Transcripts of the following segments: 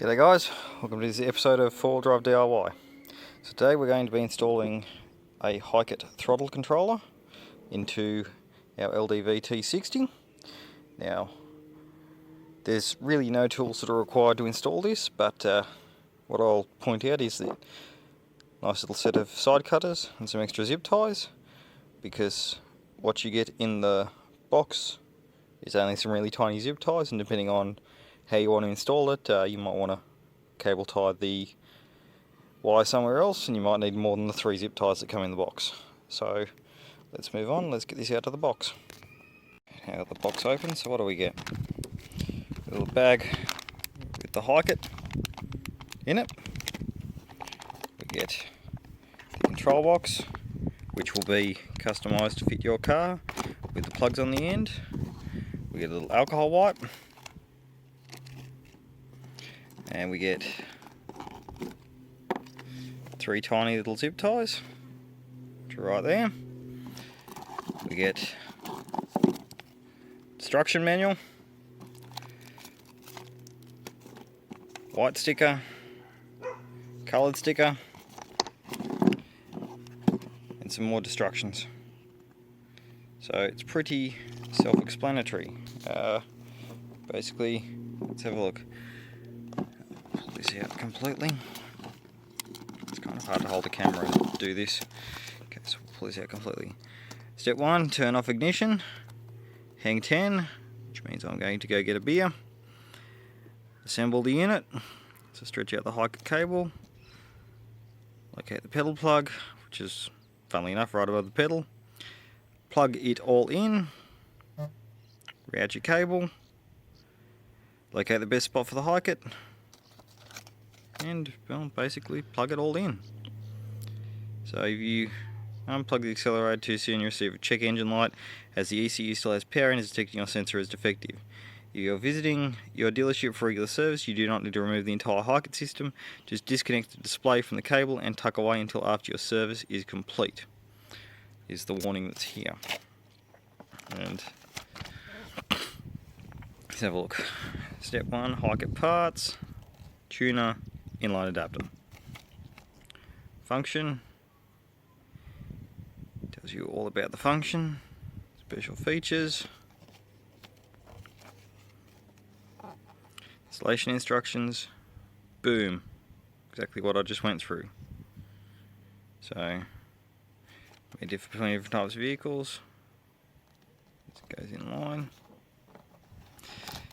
G'day guys, welcome to this episode of 4-Wheel Drive DIY. So today we're going to be installing a HIKEit Throttle Controller into our LDV T60. Now, there's really no tools that are required to install this, but what I'll point out is the nice little set of side cutters and some extra zip ties, because what you get in the box is only some really tiny zip ties, and depending on how you want to install it, you might want to cable tie the wire somewhere else, and you might need more than the 3 zip ties that come in the box. So let's move on, let's get this out of the box. Now got the box open, so what do we get? A little bag with the HIKEit in it. We get the control box, which will be customised to fit your car with the plugs on the end. We get a little alcohol wipe. And we get 3 tiny little zip ties, which are right there. We get instruction manual, white sticker, coloured sticker, and some more instructions. So it's pretty self-explanatory. Basically, let's have a look. This out completely. It's kind of hard to hold the camera and do this. Okay, so we'll pull this out completely. Step 1, turn off ignition. Hang 10, which means I'm going to go get a beer. Assemble the unit. So stretch out the HIKEit cable. Locate the pedal plug, which is, funnily enough, right above the pedal. Plug it all in. Route your cable. Locate the best spot for the HIKEit. And, well, basically plug it all in. So if you unplug the accelerator too soon, you receive a check engine light as the ECU still has power and is detecting your sensor as defective. If you're visiting your dealership for regular service, you do not need to remove the entire HIKEit system. Just disconnect the display from the cable and tuck away until after your service is complete, is the warning that's here. And let's have a look. Step 1, HIKEit parts, tuner, inline adapter. Function tells you all about the function, special features, installation instructions. Boom, exactly what I just went through. So we differ between different types of vehicles. This goes in line.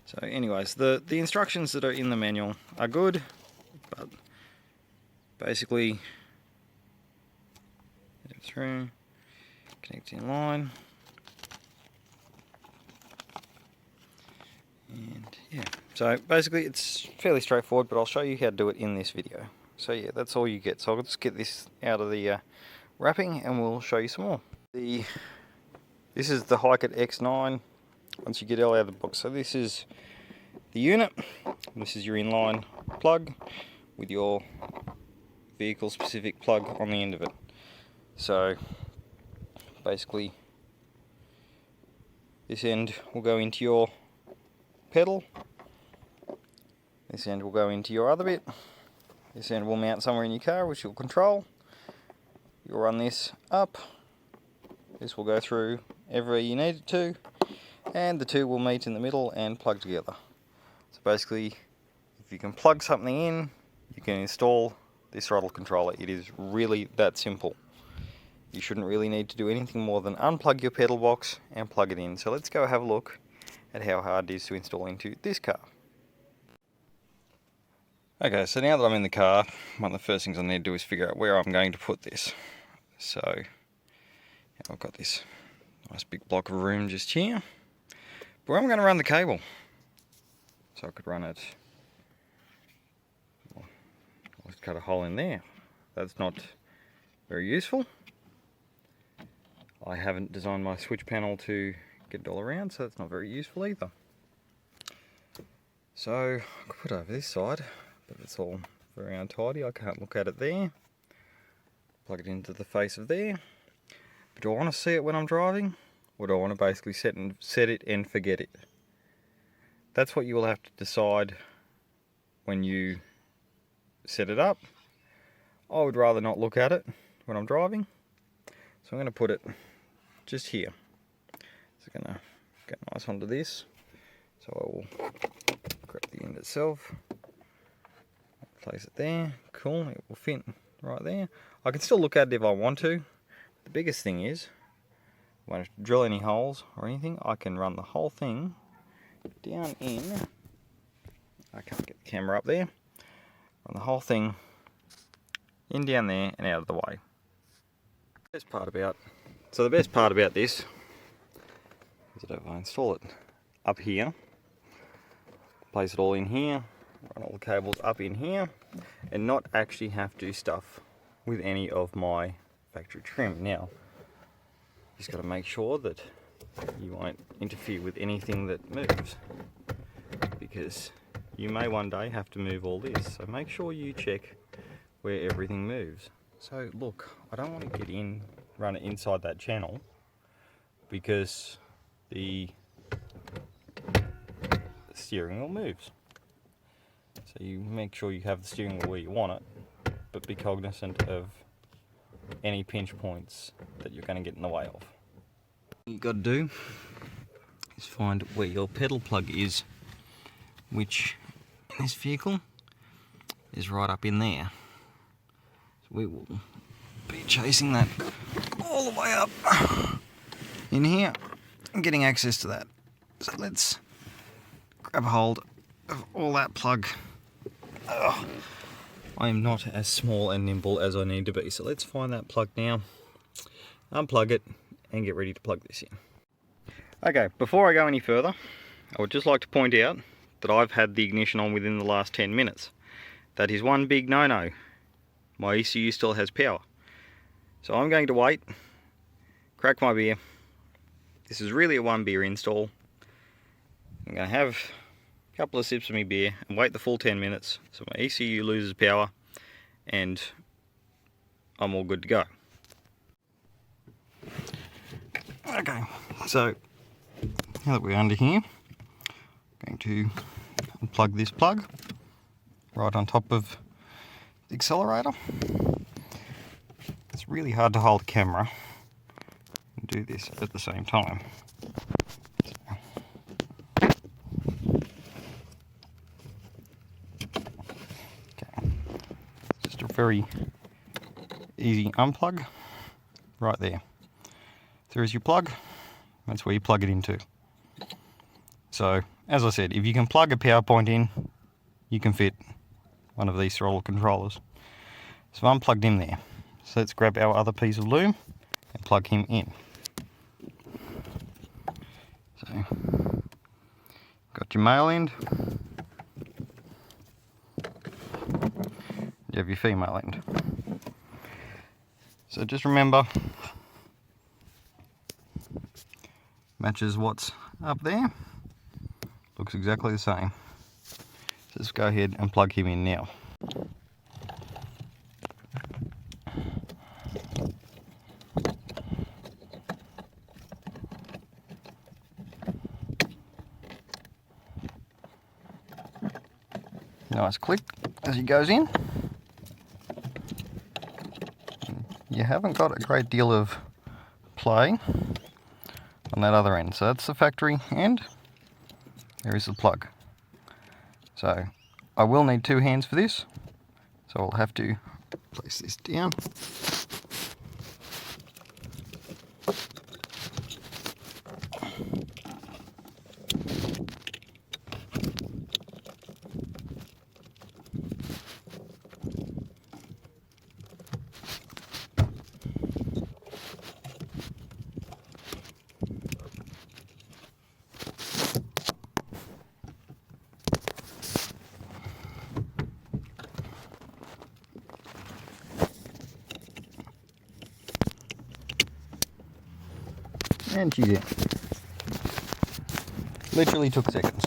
So anyways, the instructions that are in the manual are good, but basically go through, connect in line, and yeah, so basically it's fairly straightforward, but I'll show you how to do it in this video. So yeah, that's all you get. So I'll just get this out of the wrapping and we'll show you some more. This is the HIKEit X9 once you get it all out of the box. So this is the unit, this is your inline plug with your vehicle specific plug on the end of it. So basically this end will go into your pedal, this end will go into your other bit, this end will mount somewhere in your car which you'll control. You'll run this up, this will go through everywhere you need it to, and the two will meet in the middle and plug together. So basically, if you can plug something in, you can install this throttle controller. It is really that simple. You shouldn't really need to do anything more than unplug your pedal box and plug it in. So let's go have a look at how hard it is to install into this car. Okay, so now that I'm in the car, one of the first things I need to do is figure out where I'm going to put this. So I've got this nice big block of room just here. But where am I going to run the cable? So I could run it, well, let's cut a hole in there. That's not very useful. I haven't designed my switch panel to get it all around, so that's not very useful either. So I could put it over this side, but it's all very untidy. I can't look at it there. Plug it into the face of there. But do I want to see it when I'm driving? Or do I want to basically set it and forget it? That's what you will have to decide when you set it up. I would rather not look at it when I'm driving, so I'm going to put it just here. It's going to get nice onto this, so I will grab the end itself, place it there. Cool, it will fit right there. I can still look at it if I want to. The biggest thing is, I won't have to drill any holes or anything. I can run the whole thing down in, I can't get the camera up there, run the whole thing in down there and out of the way. The best part about this is that if I install it up here, place it all in here, run all the cables up in here, and not actually have to stuff with any of my factory trim. Now, just got to make sure that you won't interfere with anything that moves, because you may one day have to move all this, so make sure you check where everything moves. So look, I don't want to get in, run it inside that channel, because the steering wheel moves. So you make sure you have the steering wheel where you want it, but be cognizant of any pinch points that you're going to get in the way of. What you've got to do is find where your pedal plug is, which in this vehicle is right up in there. So we will be chasing that all the way up in here and getting access to that. So let's grab a hold of all that plug. I am not as small and nimble as I need to be, so let's find that plug now, unplug it, and get ready to plug this in. Okay, before I go any further, I would just like to point out that I've had the ignition on within the last 10 minutes. That is one big no-no. My ECU still has power. So I'm going to wait, crack my beer. This is really a one beer install. I'm going to have a couple of sips of my beer and wait the full 10 minutes so my ECU loses power and I'm all good to go. Okay, so now that we're under here, I'm going to unplug this plug right on top of the accelerator. It's really hard to hold the camera and do this at the same time. Okay, just a very easy unplug right there. There's your plug, that's where you plug it into. So, as I said, if you can plug a power point in, you can fit one of these throttle controllers. So I'm plugged in there. So let's grab our other piece of loom and plug him in. So, got your male end, you have your female end. So just remember, matches what's up there, looks exactly the same. So let's go ahead and plug him in now. Nice click as he goes in. You haven't got a great deal of play on that other end. So that's the factory end. There is the plug. So I will need two hands for this. So I'll have to place this down. And she's in. Literally took seconds.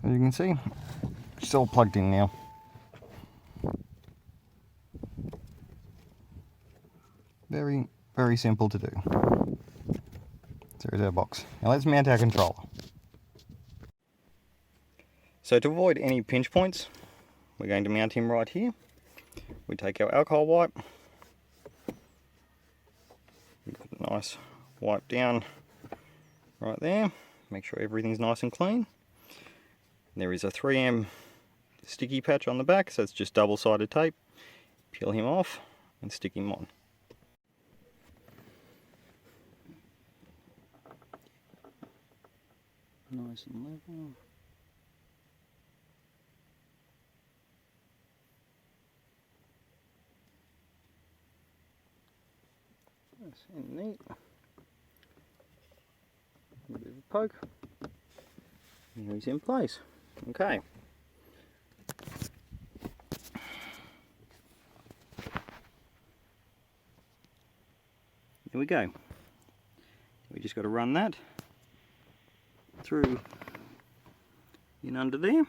As you can see, it's all plugged in now. Very, very simple to do. So there's our box. Now let's mount our controller. So to avoid any pinch points, we're going to mount him right here. We take our alcohol wipe, put a nice wipe down right there, make sure everything's nice and clean. There is a 3M sticky patch on the back, so it's just double-sided tape. Peel him off and stick him on. Nice and level. Nice and neat. A bit of a poke. Now he's in place. Okay. There we go. We just got to run that through in under there,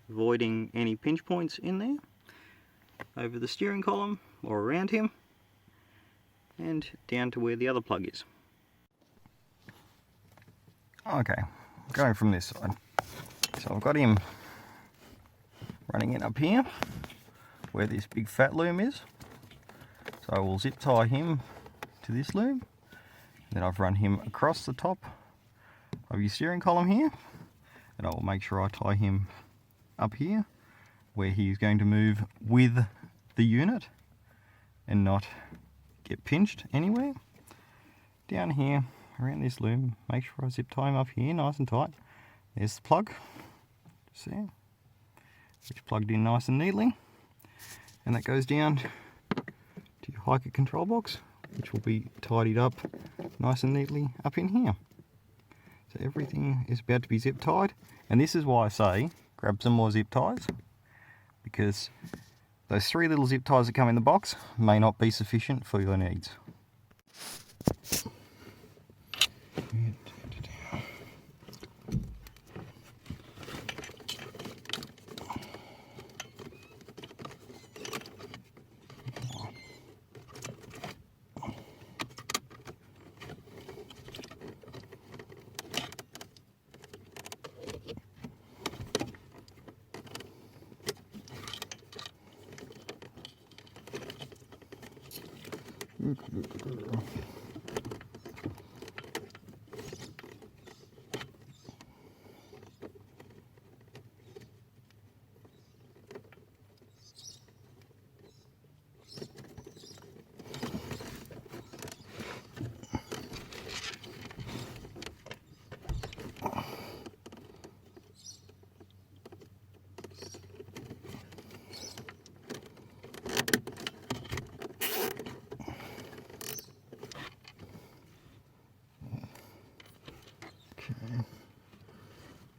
avoiding any pinch points in there, over the steering column or around him, and down to where the other plug is. Okay, going from this side. So I've got him running in up here where this big fat loom is. So I will zip tie him to this loom. Then I've run him across the top of your steering column here, and I will make sure I tie him up here where he's going to move with the unit and not get pinched anywhere. Down here around this loom, make sure I zip tie him up here nice and tight. There's the plug, just there, which plugged in nice and neatly, and that goes down to your HIKEit control box, which will be tidied up nice and neatly up in here. So everything is about to be zip tied, and this is why I say grab some more zip ties, because those 3 little zip ties that come in the box may not be sufficient for your needs.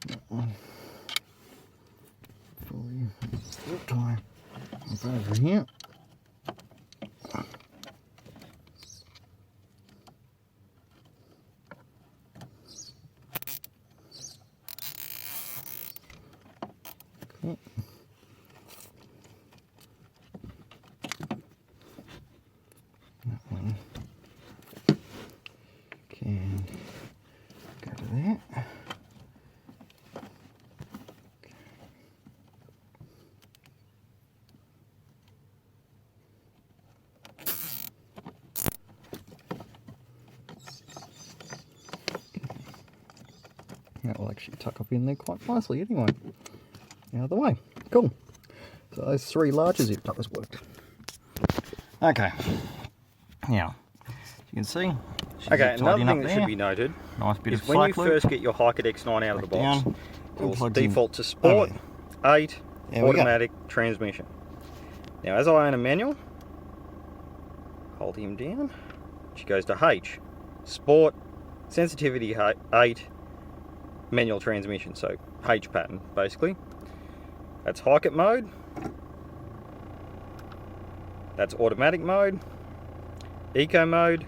That one fully zip tie up over here. Okay. That one can go to there. That will actually tuck up in there quite nicely anyway. Out of the way. Cool. So those 3 larger zip ties worked. Okay. Now, as you can see, okay, another thing that should be noted nice bit is when you first get your HIKEit X9 out of the box, it will default to Sport, 8, automatic transmission. Now, as I own a manual, hold him down, which goes to H, Sport, sensitivity 8, manual transmission, so H pattern basically. That's HIKEit mode, that's automatic mode, eco mode,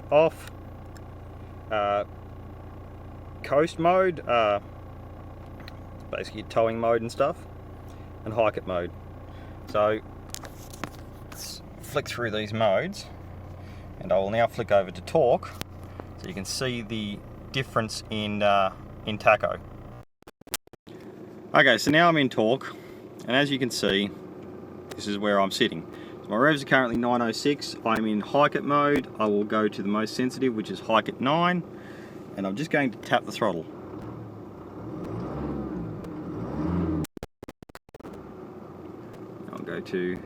off, coast mode, basically towing mode and stuff, and HIKEit mode. So let's flick through these modes, and I will now flick over to torque So you can see the difference in tacho. Okay, so now I'm in torque, and as you can see, this is where I'm sitting. So my revs are currently 906. I'm in HIKEit mode. I will go to the most sensitive, which is HIKEit 9, and I'm just going to tap the throttle. I'll go to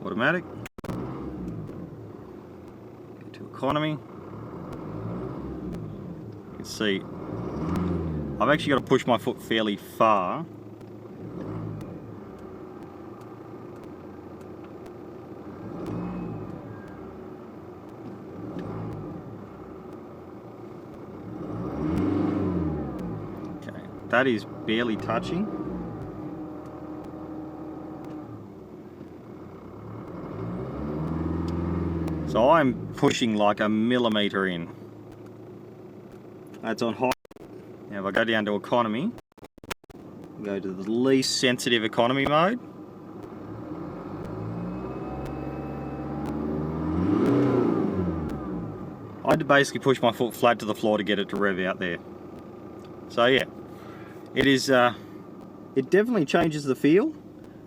automatic, go to economy. You can see I've actually got to push my foot fairly far. Okay, that is barely touching. So I'm pushing like a millimetre in. That's on high. Now if I go down to economy, go to the least sensitive economy mode. I had to basically push my foot flat to the floor to get it to rev out there. So yeah, it is. It definitely changes the feel,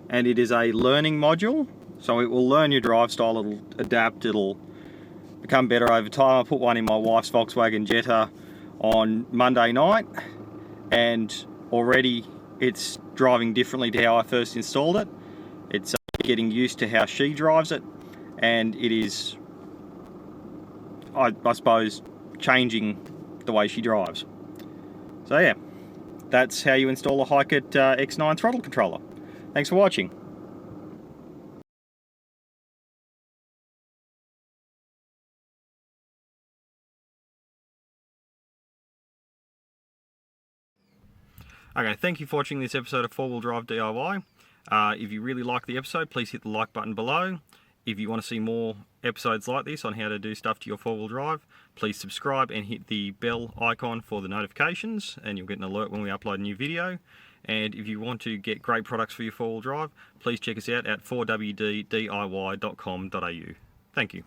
and it is a learning module. So it will learn your drive style, it'll adapt, it'll become better over time. I put one in my wife's Volkswagen Jetta on Monday night, and already it's driving differently to how I first installed it. It's getting used to how she drives it, and it is, I suppose, changing the way she drives. So yeah, that's how you install a HIKEit X9 Throttle Controller. Thanks for watching. Okay, thank you for watching this episode of 4-Wheel Drive DIY. If you really like the episode, please hit the like button below. If you want to see more episodes like this on how to do stuff to your 4-wheel drive, please subscribe and hit the bell icon for the notifications, and you'll get an alert when we upload a new video. And if you want to get great products for your 4-wheel drive, please check us out at 4wddiy.com.au. Thank you.